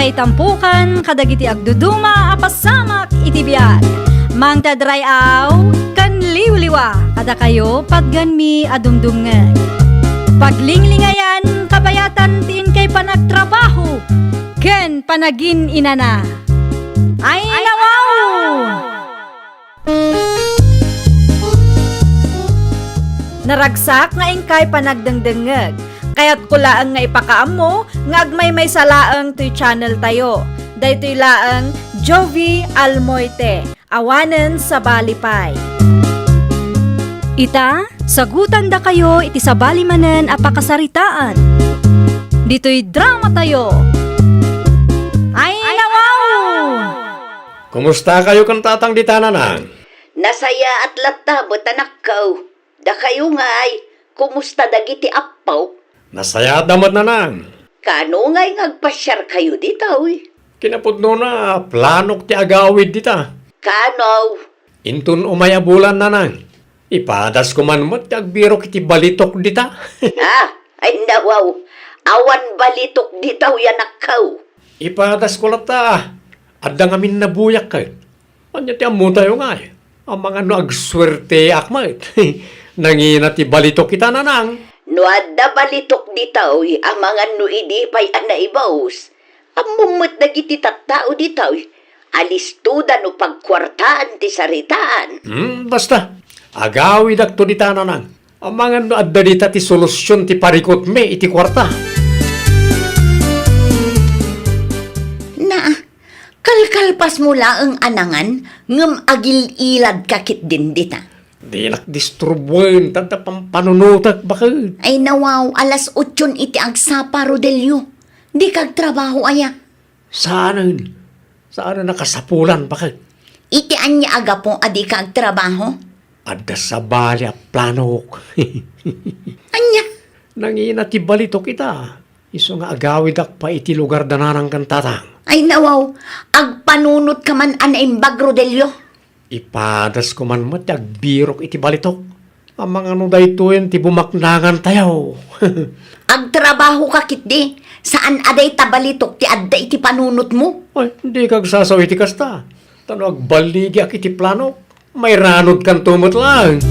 ngay tampukan kadagiti agduduma apasamak iti biag. Mang tadrayaw kan liwliwa kada kayo pagganmi adumdumngeg. Paglinglingayan kabayatan tiin kay panagtrabaho ken panagin inana. Ay nawaw! Naragsak nga ingkay panagdengdengeg. Kaya't kulaang nga ipakaam mo nga agmay salaang to'y channel tayo. Daytoy laang Jovi Almoite, awanen sa balipay. Ita, sagutan da kayo iti sa balimanen apakasaritaan. Dito'y drama tayo. Ay nawaw! Kumusta kayo kan tatang di tananang? Nasaya at latabot anak ko. Da kayo nga'y, kumusta dagiti appaw? Nasaya at damat nanang. Kano nga'y ngagpasyar kayo ditaw? Kinapudno na planok ti agawid dita. Kano? Intun umaya bulan nanang. Ipadas ko man mo't agbirok iti balitok dita. Ay nawaw. Awan balitok ditaw yanak ko. Ipadas ko lata. Adda ngamin nabuyak kay. Anya ti amu tayo nga eh. Ang mga no agswerte akmat. Nangina ti balitok kita nanang. No adda balitok ditaw, ang mga nuidi pa'y anaibaws. Ang mumut na giti tattao ditaw, alistuda no pagkwartaan ti saritaan. Basta. Agawid akto di tananang. Ang mga no adda dita ti solusyon ti parikot me iti kwarta. Na, kalkalpas mula ang anangan, ngem agil ilad kakit din dita. Di nakdisturbuin, tanda pampanunutak bakit? Ay nawaw, alas 8 iti agsapa, Rodelio. Di kag trabaho aya. Saan nakasapulan bakit? Iti anya aga po adi kag trabaho. Adda sa bali a planok. Anya? Nangina ti balito kita. Iso nga agawid ak pa iti lugar danarang kan tatang. Ay nawaw, agpanunot ka man anaimbag, Rodelio. Ipadas ko man mat agbirok iti balitok. Ang mga no daytoyen ti bumaknangan tayo. Agtrabaho ka kitdi. Saan aday tabalitok ti adda iti panunot mo? Ay, hindi kag sasawi ti kasta. Tano agbaligi ak iti planok. May ranod kan tumot lang.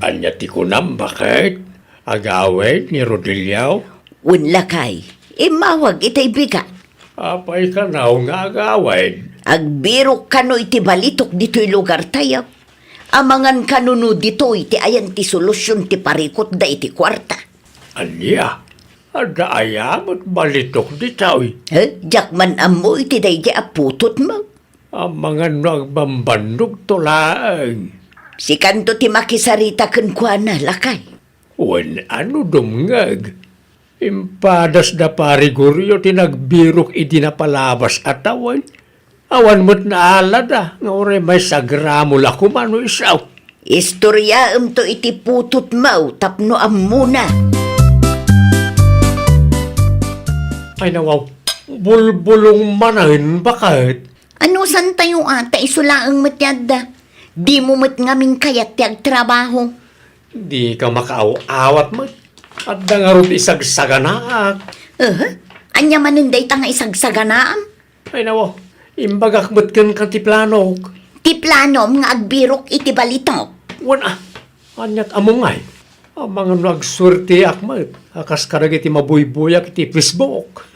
Anya ti kunam bakit? Agawid ni Rodilio? Unlakay, imawag itay bigat. Apay ka na nga agawid. Agbirok kano iti balitok dito'y lugar tayo. Amangan kanuno dito iti ayan ti solusyon ti parikot da iti kwarta. Anya? Ada ayamot balitok di tawi. Jakman amo iti day di aputot mo. Ang mga nagbambandog tulaang. Si kanto ti makisarita ken kuana lakay. Wen ano dumngag? Impadas da pariguryo tinagbirok iti napalabas atawan. Awan mo't naalada nga ore may sagramo lakumano isaw. Istorya to iti putot mo tapno amuna. Ay nawaw, bulbulong manahin bakit? Ano san tayo ata isulaang matyada? Di mo mat ngamin kayat ti agtrabaho. Di ka makaaw-awat mo. At nga ron isagsaganaak. Anya maninday ta nga isagsaganaam? Ay nawaw, imbagak ba't kan ti planok? Ti planom nga agbirok iti balitok. Wana, anyat amungay. Ang mga nagsurti akmat. Akas karag iti mabuybuyak iti Facebook.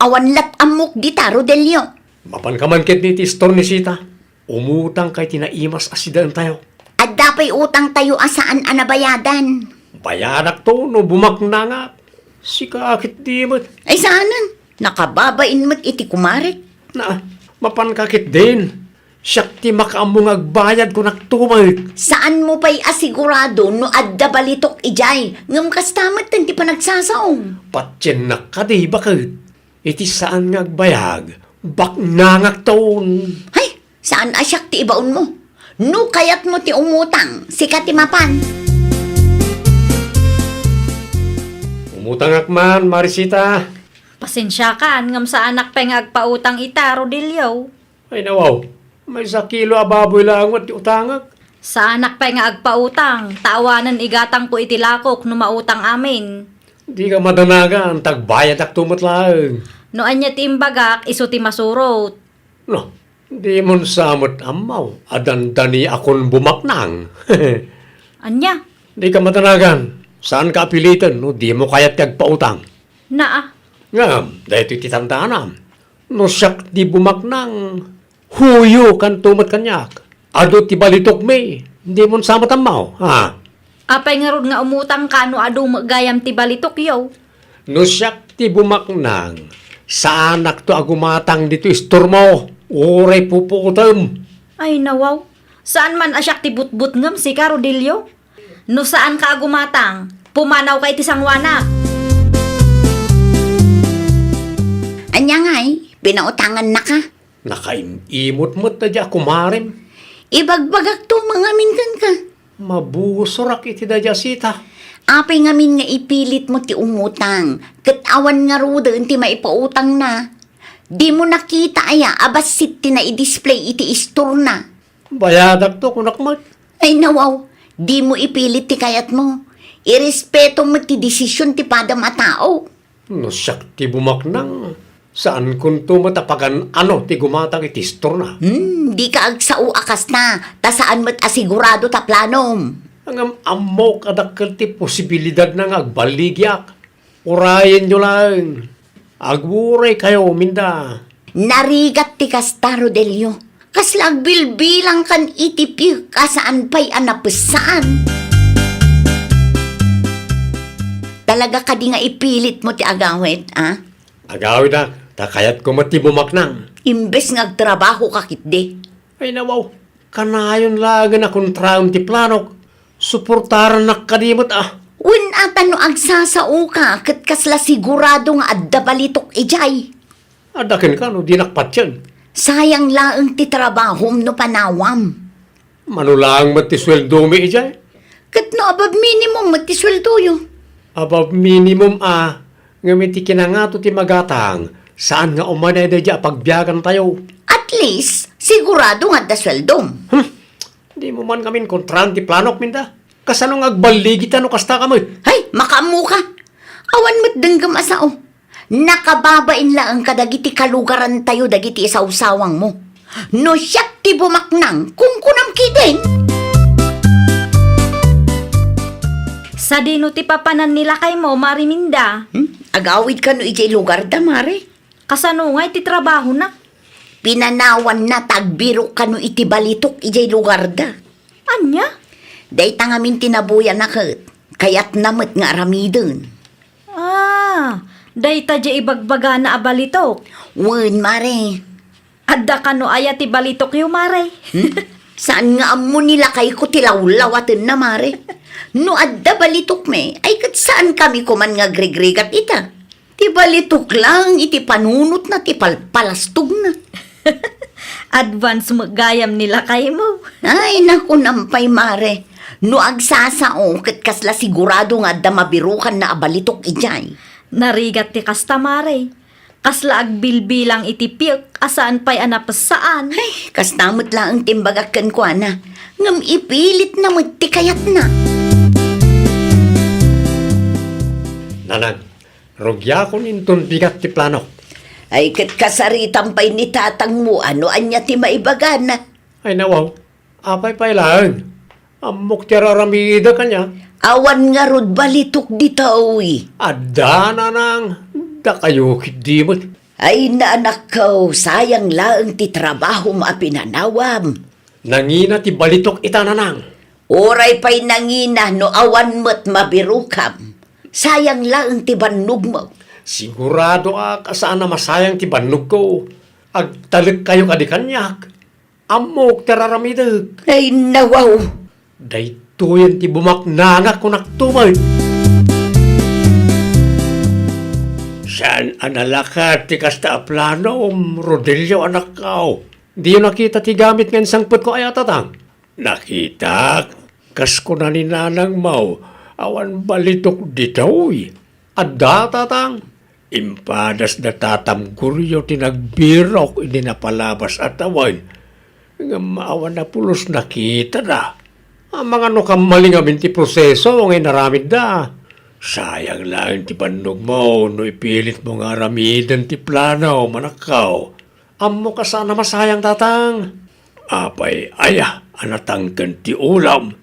Awan lat amok di ta, Rodelio. Mapan ka man ket ni ti store ni Sita. Umutang kay tinaimas asidan tayo. At dapay utang tayo asaan anabayadan. Bayanak to no bumaknanga. Sikakit di mat. Ay saanan, nakababain mat iti kumarik. Na, mapan kakit din. Siyak ti makaamong agbayad ko naktumay. Saan mo pa'y asigurado no adda balitok ijay? Ngam kastamat ti panagsasaong. Patyen na ka di bakit? Iti saan nga agbayag? Baknangak taon. Hay, saan asyak ti ibaon mo? No kayat mo ti umutang, sikat ti mapan. Umutang akman, Marisita. Pasensya ka, ngam sa anak pa nga agpautang ita, Rodilio. Ay nawaw, may 1 kilo ababoy lang at utangak. Sa anak pa nga agpautang, tawanan igatang ko itilakok no mautang amin. Di ka madanagan, tagbayad ak tumot lang. No anya ti imbagak, iso ti masurot. No, di mon samot amaw, adandani akon bumaknang. Anya? Di ka madanagan, saan ka apilitan, no? Di mo kaya't kagpautang. Naa. Ngam, dahil ito'y titandanam. No siyak di bumaknang, huyo kan tumot kanyak. Ado ti balitok me, di mon samot amaw, ha? Apay nga rod nga umutang ka no adu magayam ti balitok yaw. No siyak ti bumaknang, saan to agumatang dito istor mo? Oray puputam. Ay nawaw. Saan man asyak ti butbut ngam si Carodillo? No saan ka agumatang? Pumanaw kay ti sangwanak. Anya nga'y, pinautangan na ka. Nakaimot-mot na dya kumarim. Ibagbagak to mga minkan ka. Mabusorak iti da dya sita. Apay ngamin nga ipilit mo ti umutang. Katawan nga ruda ti maipautang na. Di mo nakita aya, abasit ti na i-display iti istor na. Bayadak to kunakmat. Ay nawaw, di mo ipilit ti kayat mo. Irespeto mo ti desisyon ti padam a tao. No siyak ti bumaknang. Saan kun matapagan ano ti gumatang iti istor na. Di ka agsao akas na, ta saan mo't asigurado ta planom. Ang amok adakkel ti posibilidad na nga agbaligyak. Urayan nyo lang. Agburay kayo, minda. Narigat ti Castaro Delio. Kaslag bilbilang kan itipi kasaan pa'y anapesaan. Talaga ka di nga ipilit mo ti agawit, ha? Agawid na, takayat ko mati bumaknang. Imbes nga agtrabaho ka kitde. Ay nawaw, kanayon lagan akong traum ti planok. Suportaran na kadimot ah. Win ata no agsasao ka, kat kasla sigurado nga adda balitok ijay. Adakin ka no, di nakpat yan. Sayang laeng ti trabahom no panawam. Manulang matisweldo mi ijay. Kat no above minimum matisweldo yo. Above minimum ah, ngamit ti kinangato ti magatang. Saan nga umanay na dya pagbiyagan tayo? At least, sigurado nga da sweldom. Di mo man kamin kontrang ti planok minda. Kasanong agbaligit ano kasta ka mo. Hay, makamu ka. Awan mo't denggam asao. Nakababain lang ang kadagiti kalugaran tayo dagiti isaw-sawang mo. No siyak ti bumaknang kung kunam kiden. Sa dino ti papanan nila kay mo, Mariminda. Agawid ka no ijay lugar da, mare. Kasanungay ti trabaho na. Pinanawan na tagbiro ka no iti balitok ijay lugar da. Anya? Day tangamin tinabuyan na kat. Kayat namat nga aramidon. Ah, day ta di ibagbaga na abalitok. Wen, mare. Adda ka no aya ti balitok yu, Mare. Saan nga amo nila kay ko tilawlawatan na, mare? No adda balitok me, ay kat saan kami kuman nga grigrigat ita? Ti balitok lang, iti panunot na, ti palpalastog na. Advance magayam nila kay mo. Ay, naku nampay, mare. No agsasao, kat kasla sigurado nga adda mabirukan na abalitok ijay. Narigat ti kasta, Mare. Kasla agbilbilang itipik, asaan pa'y anapasaan. Ay, kastamot lang ang timbagakan ko, ana. Ngam ipilit na ti kayat na. Nanang, rugya ko ninton bigat ti planok. Ay, kat kasaritan pa'y ni tatang mo, ano anya ti maibagan na. Ay nawaw, apay lang. Amok ti raramida kanya. Awan nga rod balitok dito, uy. Adda nanang, da kayo kidimot. Ay, naanak ko, sayang lang ti trabaho maapinanawam. Nangina ti balitok ita nanang. Oray pa'y nangina no awan mo't mabirukam. Sayang lang ti bannog mo. Sigurado kasaan na masayang ti bannog ko. Agtalik kayo kadikanyak. Amok ti raramidag. Ay, nawaw. Dayto yan ti bumaknanga ko naktumay. Saan analakat ti kasta plano Rodelio anak kao. Di yun nakita ti gamit ngayon sangput ko ay atatang. Nakita, kas ko na ni nanang mau. Awan balitok ditoy. Adda tatang. Impadas na tatamguryo ti nagbirok hindi napalabas at awan. Nga maawan na pulos nakita na. Ang mga no kamaling amin ti proseso, ngay naramid da. Sayang lang ti pannog mo, no ipilit mo nga ramidan ti plano, manakaw. Ammo ka sana masayang tatang. Apay, anatangkan ti ulam.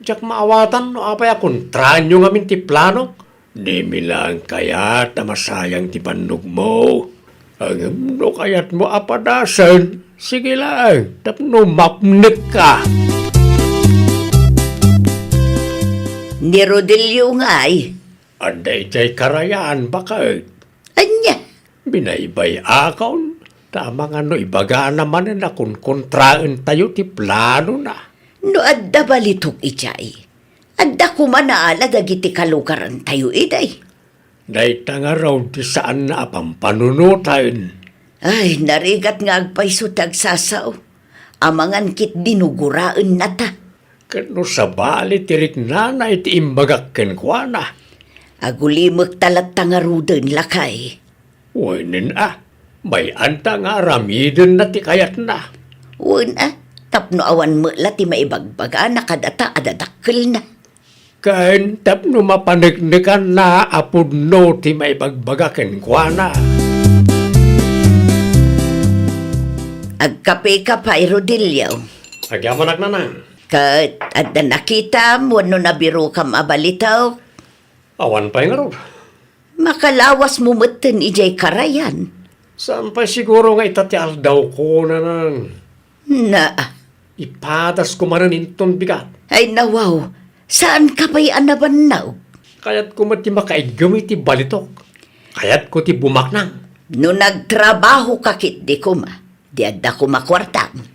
Diyak maawatan no apay kontranyo ngamin ti plano. Di milang kayat na masayang ti pannog mo. Ang no kayat mo apadasan. Sige lang, tapno mapnik ka. Ni Rodelio nga ay. Anday jay karayaan bakit? Anya? Binaybay akon. Tama nga no ibaga naman na kung kontraan tayo ti plano na. No adda balitok ijay. Adda kumanaala dagiti kalugaran tayo iday. Day tanga raw ti saan na pampanunutan. Ay, narigat nga agpayso tagsasaw. Amangan kit dinuguraan na ta. Kano sa bali tirik na iti imbagak kenkwana. Agulimag talat tangaruden lakay. Winin may anta nga ramiden na ti kayat na. Una, tapno awan mo ti maibagbaga na kadata adadakkel na. Kain tapno mapanignikan na apudno ti maibagbaga kenkwana. Agkape ka pa, Rodelio. Agyaman na. Kat adda nakita mo no nabiro ka mabalitaw. Awan pa nga ron. Makalawas mo meten ijay karayan. Saan pa siguro nga itatial daw ko na nang Na, ipatas ko manan inton bigat. ay nawaw, saan ka pa'y anabanaw? Kaya't ko mati makaigami ti balitok. Kaya't ko ti bumaknang. No nagtrabaho ka kit di ko ma, di adda ko makwartam.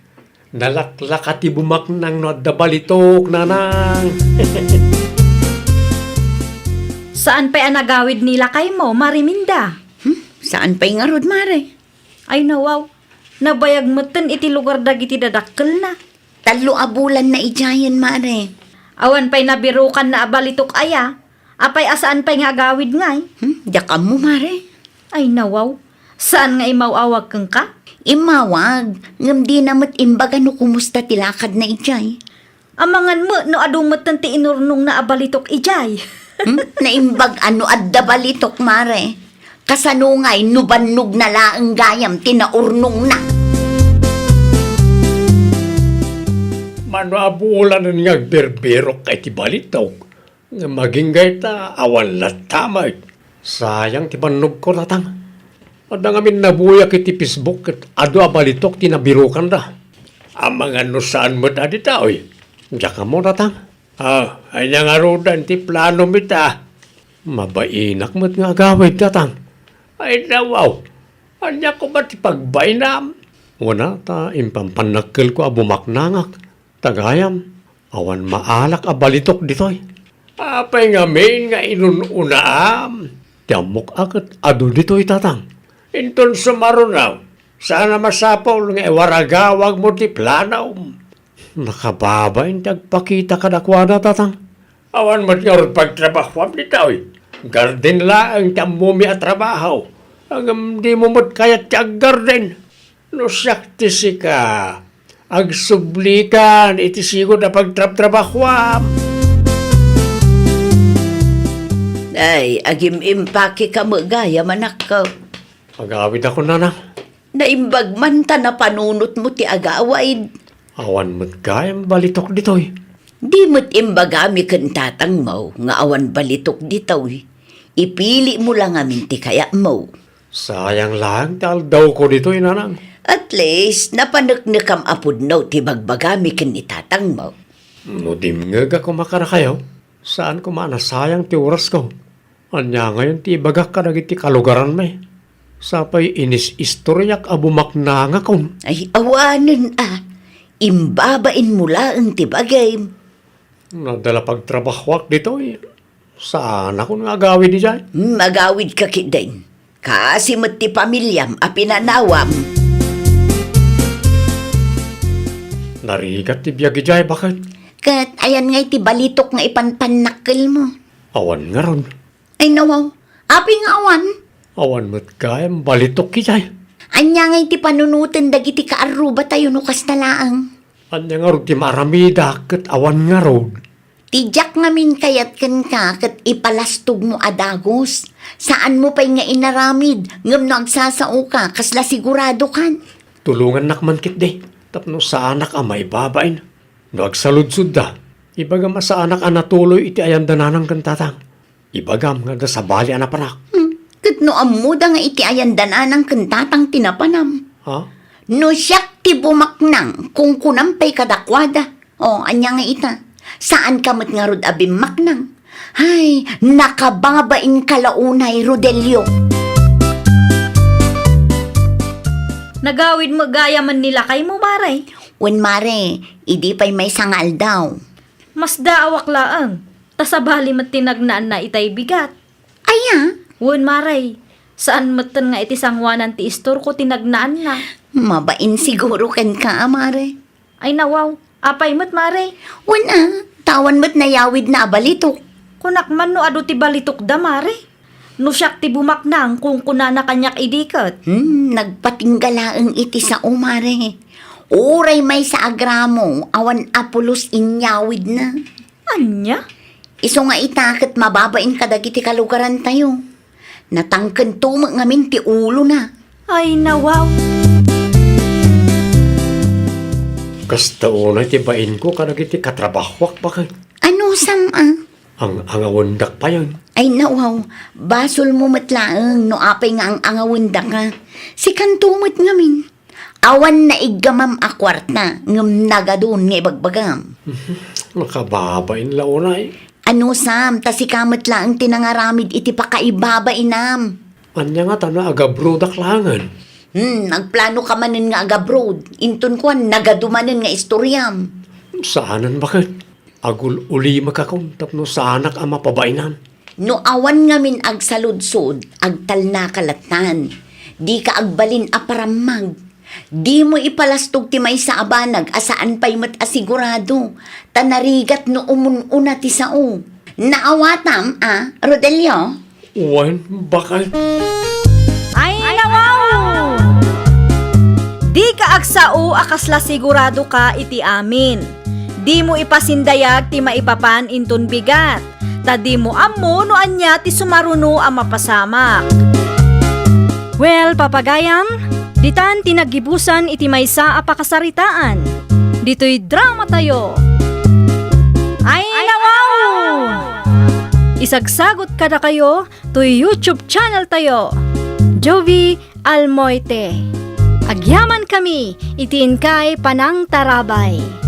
Nalaklaka ti bumaknang no adda balitok nanang. Saan pa'y anagawid nila kay mo, Mariminda? Saan pa'y nga rod, Mare? Ay nawaw, nabayag meten iti lugar dagiti dadakkel na. Talo abulan na ijayan, Mare. Awan pa'y nabirukan na abalitok aya. Apay asaan pa'y nga agawid ngay? Yakam mo, Mare. Ay nawaw, saan nga imawawag kang ka? Imawag, ngam di namat imbaga no kumusta tilakad na ijay. Amangan mo no adumatan ti inurnong na abalitok ijay. Naimbag ano adda balitok, Mare. Kasanungay nubannog na laang gayam tinaurnong na. Mano abulan nga berberok kay ti balitok. Nga maging gayta awan latamay. Sayang ti panog ko ratang. Ada ngamin nabuyak iti Facebook at ado abalitok tinabirukan da. Amang ano saan mo da dita oy. Diyan ka mo ratang. Ay nga rodan ti plano mita. Mabainak mo't nga gawid datang. Ay nawaw. Anya ko ba ti pagbainam? Wala ta impampanakil ko abumaknangak. Tagayam. Awan maalak abalitok ditoy. Apay nga may nga inununaam. Tiamok agad ado ditoy tatang. Inton sumarunaw. Sana masapol nga waragawag mo ti planaw. Nakababain tagpakita ka nakwana tatang. Awan mo't nga rin pagtrabahwam dito eh. Garden laang tamumi at trabaho. Ang di mo mo't kayat kag garden. No sakti si ka. Agsublikan iti sigod na pagtrabahwam. Ay, agim impake ka magaya manak ka. Agawid ako na. Naimbag man ta na panunot mo ti agawaid. Awan mo't gayam balitok ditoy. Di mo't imbagami kan tatang mo, nga awan balitok ditaw. Ipili mo lang amin ti kaya mo. Sayang lang tal daw ko ditoy nanang. At least, napanaknakam apod no ti bagbagami kan ni tatang mo. No dimngag ako makarakayaw. Saan ko manasayang ti oras ko? Anya ngayon ti bagak ka dagiti kalugaran may. Sapay inis istoryak abumaknanga kon. Ay, awanan imbabain mo lang ti bagay. Nadala pagtrabahwak dito eh. Saan ako nga gawin di dyan? Magawid ka kidain. Kasi mo't ti pamilyam a pinanawam. Narigat ti biyagi dyan, bakit? Kat ayan ngay ti balitok nga ipanpanakil mo. Awan nga ron. Ay nawaw, aping awan. Awan mo't kayam balitok ki dyan. Anya ngay ti panunutan dagiti kaaruba tayo no kas na laang. Anya nga ron ti maramida kat awan nga ron. Tijak ngamin kayat ken ka kat ipalastog mo adagos. Saan mo pa'y nga inaramid? Ngam no agsasao ka, kasla sigurado kan. Tulungan nakman kit de. Tapno sa anak may babain. No agsaludsud da. Ibagam sa anak natuloy iti ayandananang kantatang. Ibagam nga da sa bali anapanak. Kat no amuda nga iti ayandanan ng kantatang tinapanam. Ha? No siyak ti bumaknang kung kunampay kadakwada. O, anya nga ita. Saan kamot nga rod abim maknang? Hay, nakababain kalaunay, Rodelio. Nagawid mo gaya man nila kay mo, Maray. Wen mare, idi pa'y may sangal daw. Mas daawak laang. Tasabali mat tinagnaan na itay bigat. Aya, Wen, Maray. Saan matan nga iti sangwanan ti istor ko tinagnaan na. mabain siguro ken ka, amare. Ay nawaw. Apay mat, Maray. Wen tawan mo't nayawid na abalitok. Kunak man no ado ti balitok da, Maray. No siyak ti bumaknang kung kuna na kanyak idikat. Nagpatinggalaang iti sa umare. Uray may sa agramo, awan apulos inyawid na. Anya? Iso nga itakat mababain kadagiti kalugaran tayo. Natangken tumak ngamin ti ulo na. Ay nawaw. Kasta unay ti bain ko kanag iti katrabahwak pa kay. Ano sama? Ang angawandak pa yan. Ay nawaw, basol mo matlaang no apay nga ang angawanda ka. Si kantumot ngamin. Awan na igamam a kwarta ngam nagadun nga ibagbagam. Nakababain launay. Ano sam, tasikamat lang tinangaramid iti pakaibabainam. Anya nga tana agabrodak langan. Nagplano ka manin nga agabroad. Intun ko nagadumanin nga istoryam. Saanan bakit? Agul uli makakong tapno sa anak ang mapabainan. No awan ngamin agsaludsod, agtal na kalatan. Di ka agbalin aparamag. Di mo ipalastog ti may sa abanag asaan pa'y mat asigurado. Tanarigat no umununa ti sao. Naawatam, Rodelio? Wan, bakit? Ay nawaw! Di ka agsao akasla sigurado ka iti amin. Di mo ipasindayag ti maipapan intun bigat. Ta di mo ammo no anya ti sumaruno ang mapasamak. Well, papagayam, ditan tinagibusan iti maysa a pakasaritaan. Dito'y drama tayo. Ay nawaw! Isagsagot kada kayo to YouTube channel tayo. Jovi Almoite. Agyaman kami, itiin kay Panang Tarabay.